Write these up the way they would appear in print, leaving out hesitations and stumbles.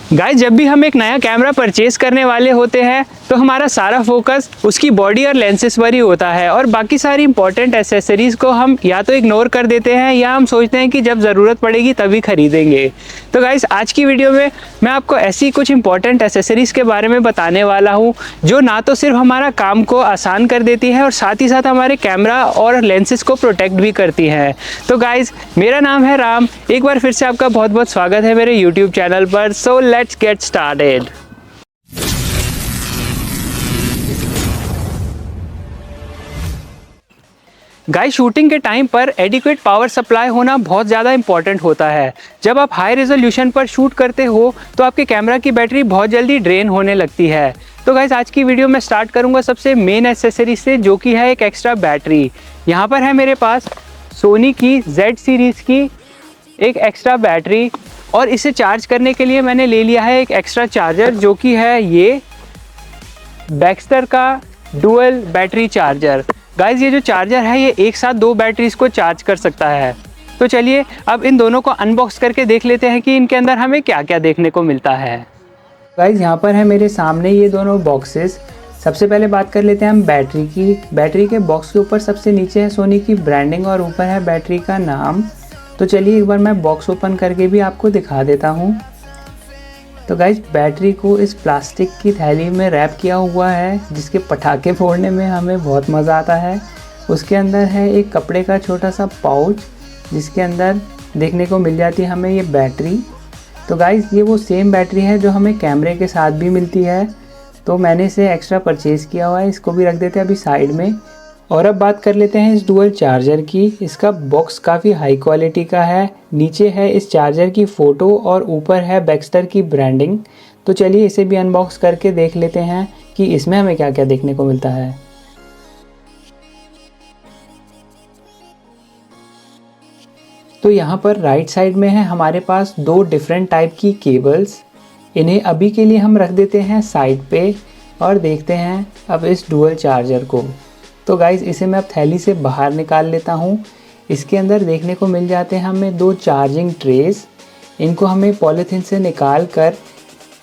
Guys, जब भी हम एक नया कैमरा परचेज करने वाले होते हैं तो हमारा सारा फोकस उसकी बॉडी और लेंसेज पर ही होता है और बाकी सारी इंपॉर्टेंट एसेसरीज़ को हम या तो इग्नोर कर देते हैं या हम सोचते हैं कि जब ज़रूरत पड़ेगी तभी खरीदेंगे। तो गाइस, आज की वीडियो में मैं आपको ऐसी कुछ इंपॉर्टेंट एसेसरीज़ के बारे में बताने वाला हूँ जो ना तो सिर्फ हमारा काम को आसान कर देती है और साथ ही साथ हमारे कैमरा और लेंसेज को प्रोटेक्ट भी करती हैं। तो गाइस, मेरा नाम है राम। एक बार फिर से आपका बहुत बहुत स्वागत है मेरे यूट्यूब चैनल पर। So let's get started. Guys, shooting के टाइम पर एडिक्वेट पावर सप्लाई होना बहुत ज़्यादा इंपॉर्टेंट होता है। जब आप हाई रेजोल्यूशन पर शूट करते हो तो आपके कैमरा की बैटरी बहुत जल्दी ड्रेन होने लगती है। तो गाइस, आज की वीडियो में स्टार्ट करूंगा सबसे मेन एक्सेसरी से, जो कि है एक एक्स्ट्रा बैटरी। यहाँ पर है मेरे पास सोनी की Z सीरीज़ की एक एक्स्ट्रा बैटरी और इसे चार्ज करने के लिए मैंने ले लिया है एक एक्स्ट्रा चार्जर, जो कि है ये बैक्स्टर का डुअल बैटरी चार्जर। गाइस, ये जो चार्जर है ये एक साथ दो बैटरीज को चार्ज कर सकता है। तो चलिए अब इन दोनों को अनबॉक्स करके देख लेते हैं कि इनके अंदर हमें क्या क्या देखने को मिलता है। गाइस, यहाँ पर है मेरे सामने ये दोनों बॉक्सेस। सबसे पहले बात कर लेते हैं हम बैटरी की। बैटरी के बॉक्स के ऊपर सबसे नीचे है सोनी की ब्रांडिंग और ऊपर है बैटरी का नाम। तो चलिए एक बार मैं बॉक्स ओपन करके भी आपको दिखा देता हूँ। तो गाइस, बैटरी को इस प्लास्टिक की थैली में रैप किया हुआ है, जिसके पटाखे फोड़ने में हमें बहुत मज़ा आता है। उसके अंदर है एक कपड़े का छोटा सा पाउच, जिसके अंदर देखने को मिल जाती है हमें ये बैटरी। तो गाइस, ये वो सेम बैटरी है जो हमें कैमरे के साथ भी मिलती है। तो मैंने इसे एक्स्ट्रा परचेज़ किया हुआ है। इसको भी रख देते हैं अभी साइड में। और अब बात कर लेते हैं इस डुअल चार्जर की। इसका बॉक्स काफ़ी हाई क्वालिटी का है। नीचे है इस चार्जर की फ़ोटो और ऊपर है बैक्स्टर की ब्रांडिंग। तो चलिए इसे भी अनबॉक्स करके देख लेते हैं कि इसमें हमें क्या क्या देखने को मिलता है। तो यहाँ पर राइट साइड में है हमारे पास दो डिफरेंट टाइप की केबल्स। इन्हें अभी के लिए हम रख देते हैं साइड पे और देखते हैं अब इस डुअल चार्जर को। तो गाइज़, इसे मैं अब थैली से बाहर निकाल लेता हूँ। इसके अंदर देखने को मिल जाते हैं हमें दो चार्जिंग ट्रेस। इनको हमें पॉलीथीन से निकाल कर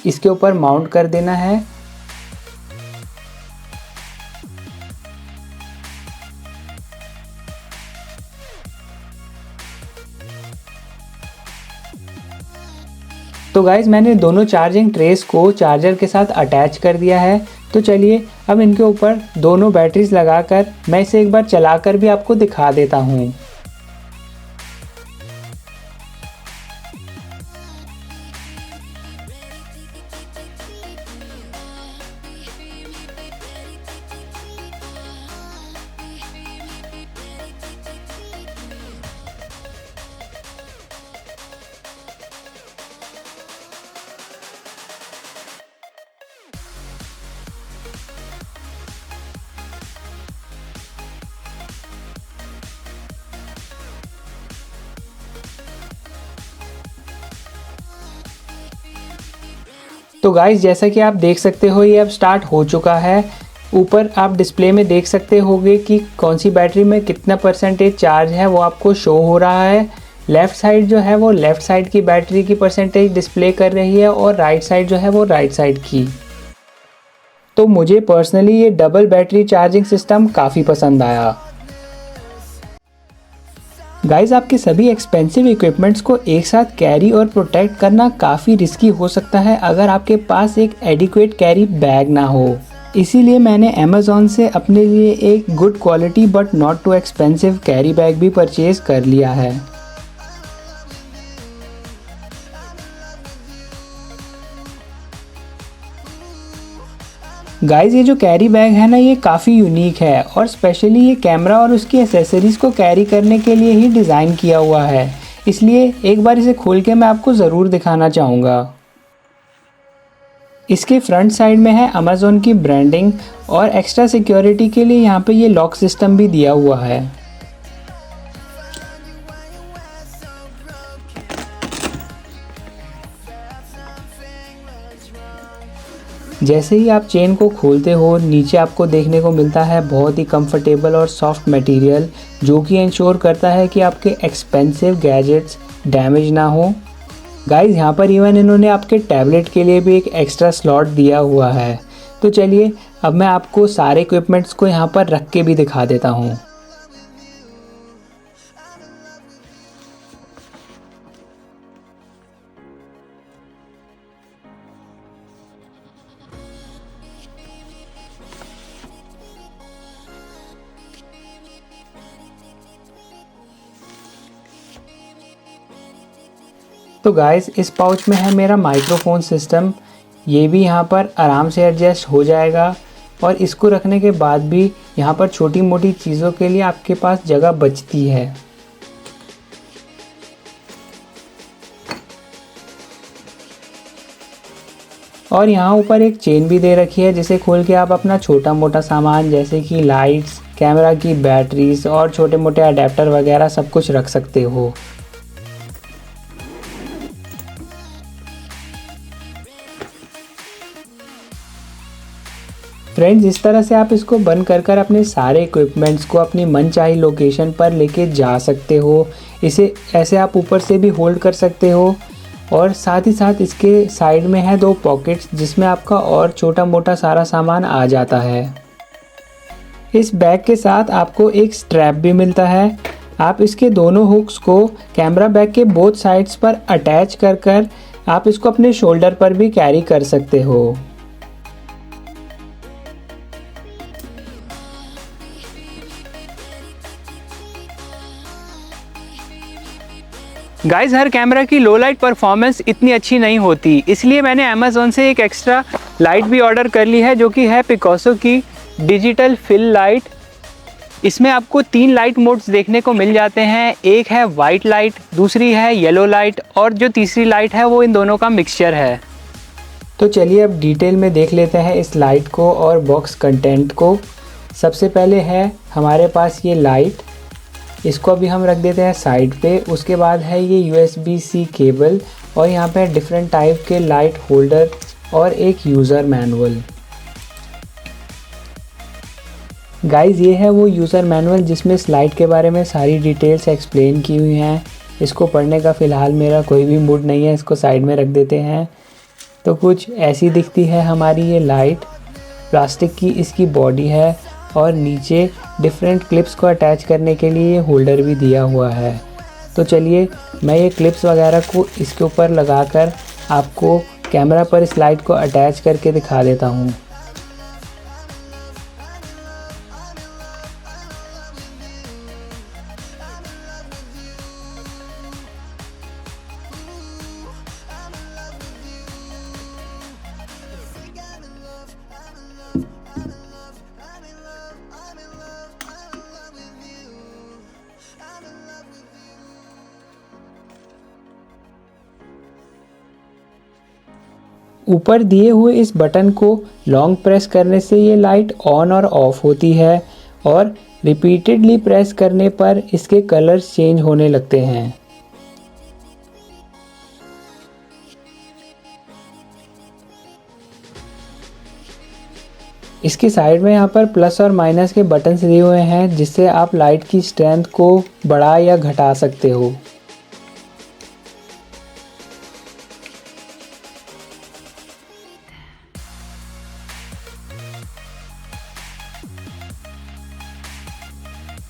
इसके ऊपर माउंट कर देना है। तो गाइज़, मैंने दोनों चार्जिंग ट्रेस को चार्जर के साथ अटैच कर दिया है। तो चलिए अब इनके ऊपर दोनों बैटरीज लगाकर मैं इसे एक बार चलाकर भी आपको दिखा देता हूँ। तो गाइस, जैसा कि आप देख सकते हो ये अब स्टार्ट हो चुका है। ऊपर आप डिस्प्ले में देख सकते होगे कि कौन सी बैटरी में कितना परसेंटेज चार्ज है वो आपको शो हो रहा है। लेफ़्ट साइड जो है वो लेफ़्ट साइड की बैटरी की परसेंटेज डिस्प्ले कर रही है और राइट साइड जो है वो राइट साइड की। तो मुझे पर्सनली ये डबल बैटरी चार्जिंग सिस्टम काफ़ी पसंद आया। गाइस, आपके सभी एक्सपेंसिव इक्विपमेंट्स को एक साथ कैरी और प्रोटेक्ट करना काफ़ी रिस्की हो सकता है अगर आपके पास एक एडिक्वेट कैरी बैग ना हो। इसीलिए मैंने अमेज़ॉन से अपने लिए एक good quality but not too expensive carry bag भी परचेज़ कर लिया है। गाइस, ये जो कैरी बैग है ना, ये काफ़ी यूनिक है और स्पेशली ये कैमरा और उसकी एसेसरीज़ को कैरी करने के लिए ही डिज़ाइन किया हुआ है। इसलिए एक बार इसे खोल के मैं आपको ज़रूर दिखाना चाहूँगा। इसके फ्रंट साइड में है अमेज़ॉन की ब्रांडिंग और एक्स्ट्रा सिक्योरिटी के लिए यहाँ पे ये लॉक सिस्टम भी दिया हुआ है। जैसे ही आप चेन को खोलते हो, नीचे आपको देखने को मिलता है बहुत ही कंफर्टेबल और सॉफ्ट मटेरियल, जो कि इंश्योर करता है कि आपके एक्सपेंसिव गैजेट्स डैमेज ना हो। गाइस यहाँ पर इवन इन्होंने आपके टैबलेट के लिए भी एक एक्स्ट्रा स्लॉट दिया हुआ है। तो चलिए अब मैं आपको सारे इक्विपमेंट्स को यहाँ पर रख के भी दिखा देता हूँ। तो गाइस इस पाउच में है मेरा माइक्रोफोन सिस्टम, ये भी यहाँ पर आराम से एडजस्ट हो जाएगा और इसको रखने के बाद भी यहाँ पर छोटी मोटी चीज़ों के लिए आपके पास जगह बचती है। और यहाँ ऊपर एक चेन भी दे रखी है जिसे खोल के आप अपना छोटा मोटा सामान जैसे कि लाइट्स, कैमरा की बैटरीज और छोटे मोटे अडेप्टर वगैरह सब कुछ रख सकते हो। फ्रेंड्स इस तरह से आप इसको बंद कर अपने सारे इक्विपमेंट्स को अपनी मनचाही लोकेशन पर लेके जा सकते हो। इसे ऐसे आप ऊपर से भी होल्ड कर सकते हो और साथ ही साथ इसके साइड में है 2 पॉकेट्स जिसमें आपका और छोटा मोटा सारा सामान आ जाता है। इस बैग के साथ आपको एक स्ट्रैप भी मिलता है। आप इसके दोनों हुक्स को कैमरा बैग के बोथ साइड्स पर अटैच कर आप इसको अपने शोल्डर पर भी कैरी कर सकते हो। गाइस हर कैमरा की लो लाइट परफॉर्मेंस इतनी अच्छी नहीं होती, इसलिए मैंने अमेज़ॉन से एक एक्स्ट्रा लाइट भी ऑर्डर कर ली है जो कि है पिकासो की डिजिटल फिल लाइट। इसमें आपको 3 लाइट मोड्स देखने को मिल जाते हैं, एक है वाइट लाइट, दूसरी है येलो लाइट और जो तीसरी लाइट है वो इन दोनों का मिक्सचर है। तो चलिए अब डिटेल में देख लेते हैं इस लाइट को और बॉक्स कंटेंट को। सबसे पहले है हमारे पास ये लाइट, इसको अभी हम रख देते हैं साइड पे। उसके बाद है ये USB-C केबल और यहाँ पे डिफरेंट टाइप के लाइट होल्डर और एक यूज़र मैनुअल। गाइस ये है वो यूज़र मैनुअल जिसमें स्लाइड के बारे में सारी डिटेल्स एक्सप्लेन की हुई हैं। इसको पढ़ने का फ़िलहाल मेरा कोई भी मूड नहीं है, इसको साइड में रख देते हैं। तो कुछ ऐसी दिखती है हमारी ये लाइट, प्लास्टिक की इसकी बॉडी है और नीचे डिफरेंट क्लिप्स को अटैच करने के लिए होल्डर भी दिया हुआ है। तो चलिए मैं ये क्लिप्स वगैरह को इसके ऊपर लगाकर आपको कैमरा पर इस लाइट को अटैच करके दिखा देता हूँ। ऊपर दिए हुए इस बटन को लॉन्ग प्रेस करने से ये लाइट ऑन और ऑफ होती है और रिपीटेडली प्रेस करने पर इसके कलर्स चेंज होने लगते हैं। इसकी साइड में यहाँ पर प्लस और माइनस के बटन्स दिए हुए हैं जिससे आप लाइट की स्ट्रेंथ को बढ़ा या घटा सकते हो।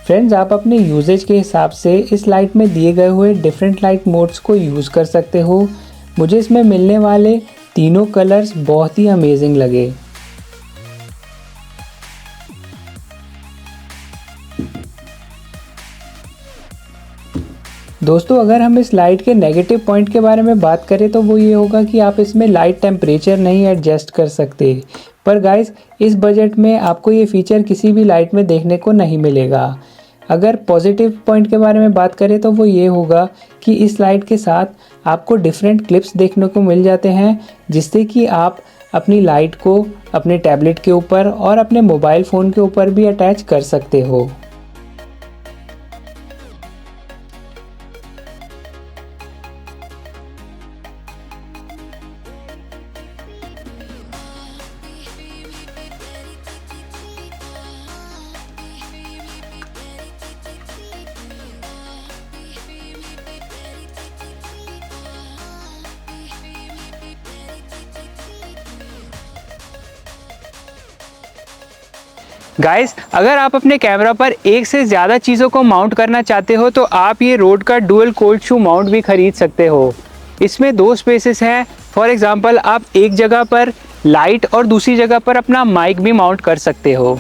फ्रेंड्स आप अपने यूजेज के हिसाब से इस लाइट में दिए गए हुए डिफरेंट लाइट मोड्स को यूज़ कर सकते हो। मुझे इसमें मिलने वाले तीनों कलर्स बहुत ही अमेजिंग लगे। दोस्तों अगर हम इस लाइट के नेगेटिव पॉइंट के बारे में बात करें तो वो ये होगा कि आप इसमें लाइट टेम्परेचर नहीं एडजस्ट कर सकते। पर गाइस इस बजट में आपको ये फीचर किसी भी लाइट में देखने को नहीं मिलेगा। अगर पॉजिटिव पॉइंट के बारे में बात करें तो वो ये होगा कि इस लाइट के साथ आपको डिफरेंट क्लिप्स देखने को मिल जाते हैं जिससे कि आप अपनी लाइट को अपने टैबलेट के ऊपर और अपने मोबाइल फ़ोन के ऊपर भी अटैच कर सकते हो। गाइस, अगर आप अपने कैमरा पर एक से ज़्यादा चीज़ों को माउंट करना चाहते हो तो आप ये रोड का डुअल कोल्ड शू माउंट भी खरीद सकते हो। इसमें 2 स्पेसेस हैं। फॉर एग्जांपल आप एक जगह पर लाइट और दूसरी जगह पर अपना माइक भी माउंट कर सकते हो।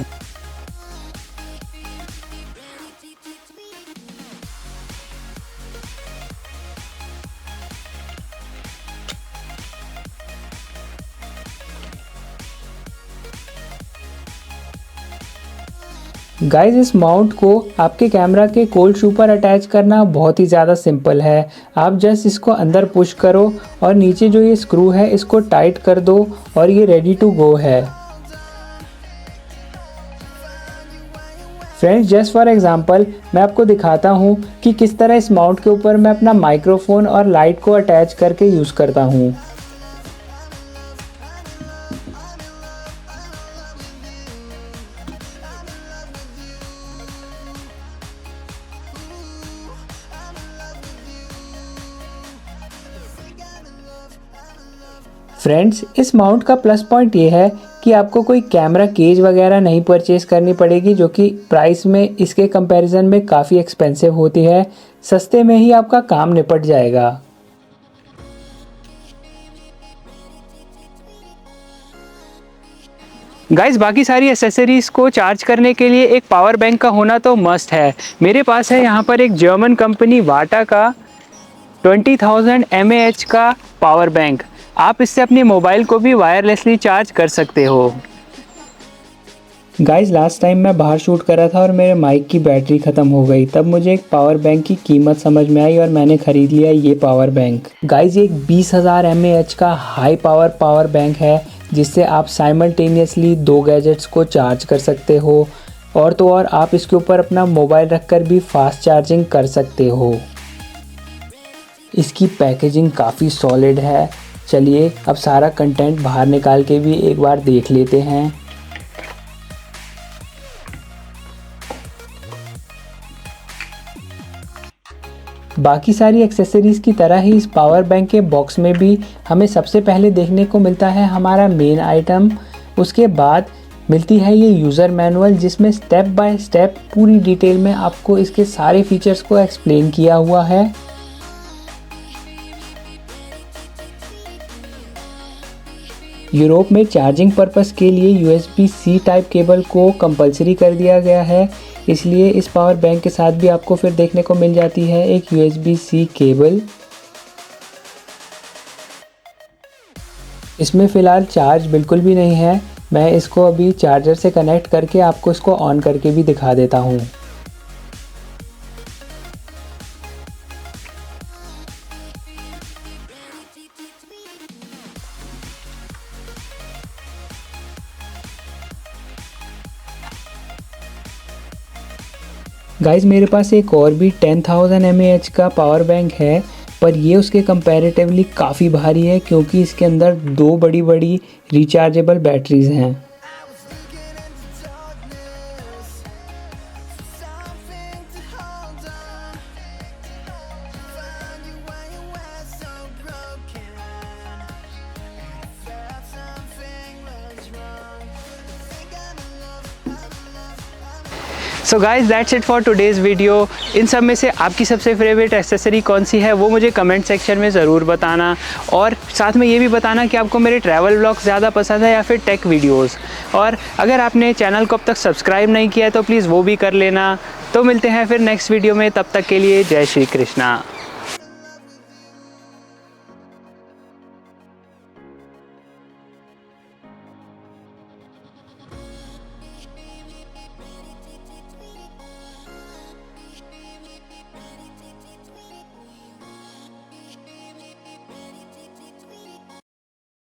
गाइस, इस माउंट को आपके कैमरा के कोल्ड शू पर अटैच करना बहुत ही ज़्यादा सिंपल है। आप जस्ट इसको अंदर पुश करो और नीचे जो ये स्क्रू है इसको टाइट कर दो और ये रेडी टू गो है। फ्रेंड्स, जस्ट फॉर एग्जांपल मैं आपको दिखाता हूँ कि किस तरह इस माउंट के ऊपर मैं अपना माइक्रोफोन और लाइट को अटैच करके यूज़ करता हूँ। फ्रेंड्स, इस माउंट का प्लस पॉइंट ये है कि आपको कोई कैमरा केज वगैरह नहीं परचेज करनी पड़ेगी, जो कि प्राइस में इसके कंपैरिजन में काफ़ी एक्सपेंसिव होती है। सस्ते में ही आपका काम निपट जाएगा। गाइस, बाकी सारी एसेसरीज़ को चार्ज करने के लिए एक पावर बैंक का होना तो मस्ट है। मेरे पास है यहाँ पर एक जर्मन कंपनी वाटा का 20,000 mAh का पावर बैंक। आप इससे अपने मोबाइल को भी वायरलेसली चार्ज कर सकते हो। गाइस, लास्ट टाइम मैं बाहर शूट कर रहा था और मेरे माइक की बैटरी ख़त्म हो गई। तब मुझे एक पावर बैंक की कीमत समझ में आई और मैंने ख़रीद लिया ये पावर बैंक। गाइस, ये एक 20,000 mAh का हाई पावर बैंक है, जिससे आप साइमल्टेनियसली 2 गैजेट्स को चार्ज कर सकते हो। और तो और आप इसके ऊपर अपना मोबाइल रखकर भी फास्ट चार्जिंग कर सकते हो। इसकी पैकेजिंग काफ़ी सॉलिड है। चलिए अब सारा कंटेंट बाहर निकाल के भी एक बार देख लेते हैं। बाकी सारी एक्सेसरीज़ की तरह ही इस पावर बैंक के बॉक्स में भी हमें सबसे पहले देखने को मिलता है हमारा मेन आइटम। उसके बाद मिलती है ये यूज़र मैनुअल, जिसमें स्टेप बाय स्टेप पूरी डिटेल में आपको इसके सारे फीचर्स को एक्सप्लेन किया हुआ है। यूरोप में चार्जिंग पर्पस के लिए USB-C टाइप केबल को कंपलसरी कर दिया गया है, इसलिए इस पावर बैंक के साथ भी आपको फिर देखने को मिल जाती है एक USB-C केबल। इसमें फ़िलहाल चार्ज बिल्कुल भी नहीं है। मैं इसको अभी चार्जर से कनेक्ट करके आपको इसको ऑन करके भी दिखा देता हूँ। गाइस, मेरे पास एक और भी 10,000 mAh का पावर बैंक है, पर ये उसके कंपैरेटिवली काफ़ी भारी है, क्योंकि इसके अंदर 2 बड़ी रिचार्जेबल बैटरीज़ हैं। So guys, that's it for today's video. इन सब में से आपकी सबसे फेवरेट एक्सेसरी कौन सी है वो मुझे कमेंट सेक्शन में ज़रूर बताना, और साथ में ये भी बताना कि आपको मेरे ट्रैवल व्लॉग्स ज़्यादा पसंद है या फिर टेक वीडियोस। और अगर आपने चैनल को अब तक सब्सक्राइब नहीं किया है तो प्लीज़ वो भी कर लेना। तो मिलते हैं फिर नेक्स्ट वीडियो में, तब तक के लिए जय श्री कृष्णा।